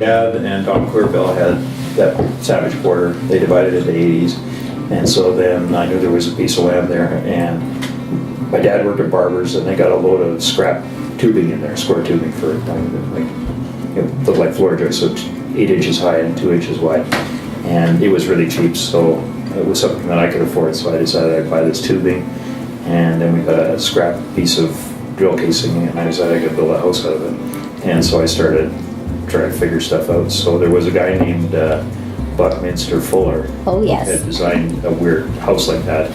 Dad and Don Queerville had that Savage Quarter. They divided into 80s. And so then I knew there was a piece of land there. And my dad worked at Barber's, and they got a load of scrap tubing in there, square tubing for, like, it looked like floor joists, so 8 inches high and 2 inches wide. And it was really cheap, so it was something that I could afford. So I decided I'd buy this tubing. And then we got a scrap piece of drill casing, and I decided I could build a house out of it. And so I started trying to figure stuff out. So there was a guy named Buckminster Fuller. Oh, yes. Who had designed a weird house like that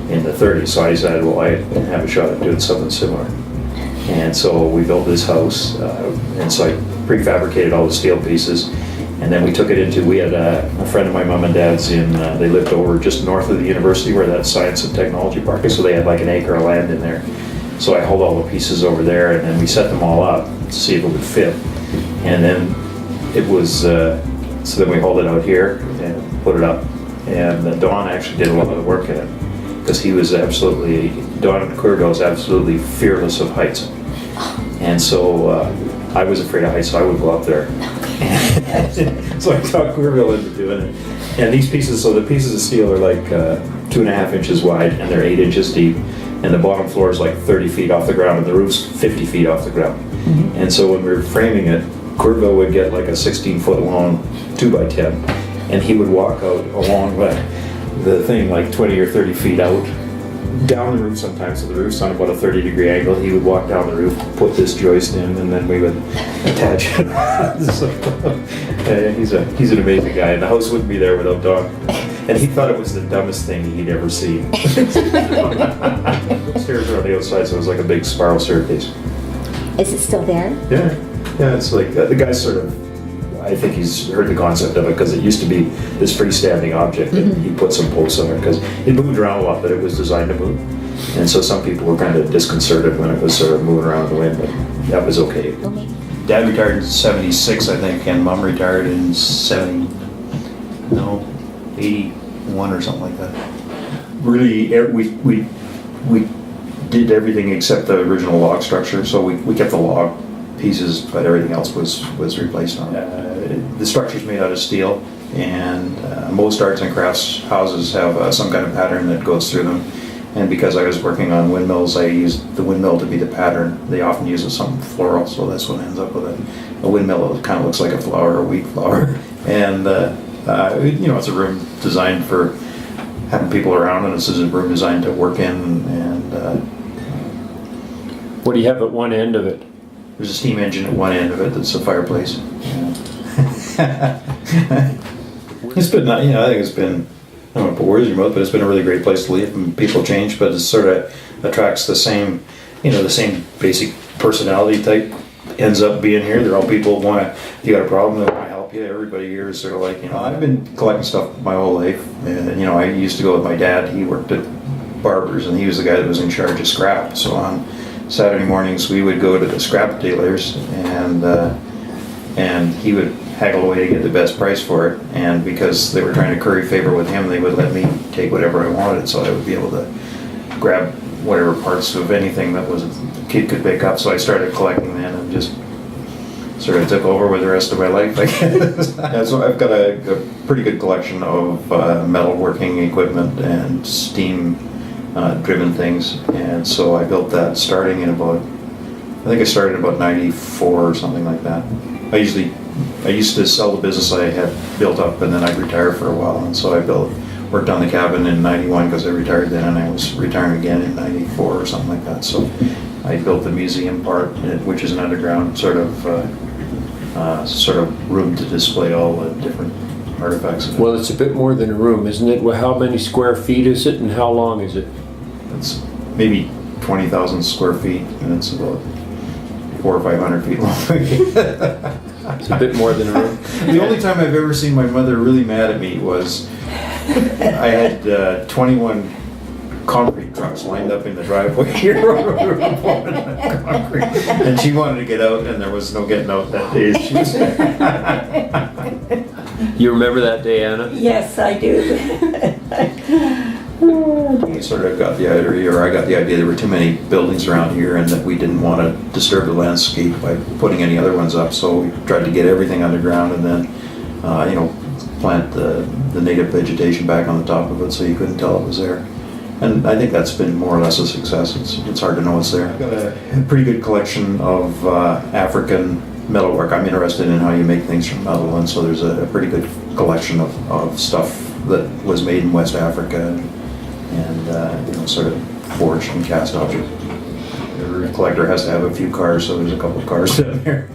in the 30s. So I decided, well, I have a shot at doing something similar. And so we built this house, and so I prefabricated all the steel pieces. And then we took it into, we had a friend of my mom and dad's they lived over just north of the university where that science and technology park is, so they had like an acre of land in there. So I hauled all the pieces over there, and then we set them all up to see if it would fit. And then it was, so then we hauled it out here and put it up. And Don actually did a lot of the work in it, because he was absolutely, Don Queerville is absolutely fearless of heights. And so I was afraid of heights, so I would go up there. So I talked Queerville into doing it. And these pieces, so the pieces of steel are like 2.5 inches wide, and they're 8 inches deep. And the bottom floor is like 30 feet off the ground, and the roof's 50 feet off the ground. Mm-hmm. And so when we were framing it, Queerville would get like a 16-foot long 2x10, and he would walk out along the thing like 20 or 30 feet out, down the roof sometimes, so the roof's on about a 30-degree angle. He would walk down the roof, put this joist in, and then we would attach it. So, he's an amazing guy, and the house wouldn't be there without Don. And he thought it was the dumbest thing he'd ever seen. The stairs are on the outside, so it was like a big spiral staircase. Is it still there? Yeah, it's like, the guy sort of, I think he's heard the concept of it, because it used to be this freestanding object that he put some posts on it, because it moved around a lot, but it was designed to move. And so some people were kind of disconcerted when it was sort of moving around the wind, but that was okay. Dad retired in 76, I think, and Mom retired in 81 or something like that. Really, we did everything except the original log structure, so we kept the log pieces, but everything else was replaced on it. The structure's made out of steel, and most arts and crafts houses have some kind of pattern that goes through them. And because I was working on windmills, I used the windmill to be the pattern. They often use something floral, so that's what ends up with a windmill that kind of looks like a flower, a wheat flower. And it's a room designed for having people around, and this is a room designed to work in. And what do you have at one end of it? There's a steam engine at one end of it that's a fireplace. It's been, I think it's been, I don't want to put words in your mouth, but it's been a really great place to live, and people change, but it sort of attracts the same, the same basic personality type ends up being here. They're all people who if you got a problem, they want to help you. Everybody here is sort of like, I've been collecting stuff my whole life, and, I used to go with my dad. He worked at Barber's, and he was the guy that was in charge of scrap. So on Saturday mornings, we would go to the scrap dealers, and he would haggle away to get the best price for it. And because they were trying to curry favor with him, they would let me take whatever I wanted, so I would be able to grab whatever parts of anything that was a kid could pick up. So I started collecting then, and just sort of took over with the rest of my life, I guess. Yeah, so I've got a pretty good collection of metalworking equipment and steam driven things, and so I built that starting in I think I started in about 94 or something like that. I used to sell the business I had built up, and then I'd retire for a while, and so I worked on the cabin in 91 because I retired then, and I was retiring again in 94 or something like that. So I built the museum part, which is an underground sort of room to display all the different artifacts. Well, it's a bit more than a room, isn't it? Well, how many square feet is it, and how long is it? It's maybe 20,000 square feet, and it's about 400 or 500 feet long. It's a bit more than a room. The only time I've ever seen my mother really mad at me was I had 21 concrete trucks lined up in the driveway here, concrete, and she wanted to get out, and there was no getting out that day. She was You remember that day, Anna? Yes, I do. We sort of got the idea, or I got the idea there were too many buildings around here and that we didn't want to disturb the landscape by putting any other ones up. So we tried to get everything underground and then, plant the native vegetation back on the top of it so you couldn't tell it was there. And I think that's been more or less a success. It's hard to know it's there. I've got a pretty good collection of African metalwork. I'm interested in how you make things from metal, and so there's a pretty good collection of stuff that was made in West Africa and sort of forged and cast out. Every collector has to have a few cars, so there's a couple of cars down there.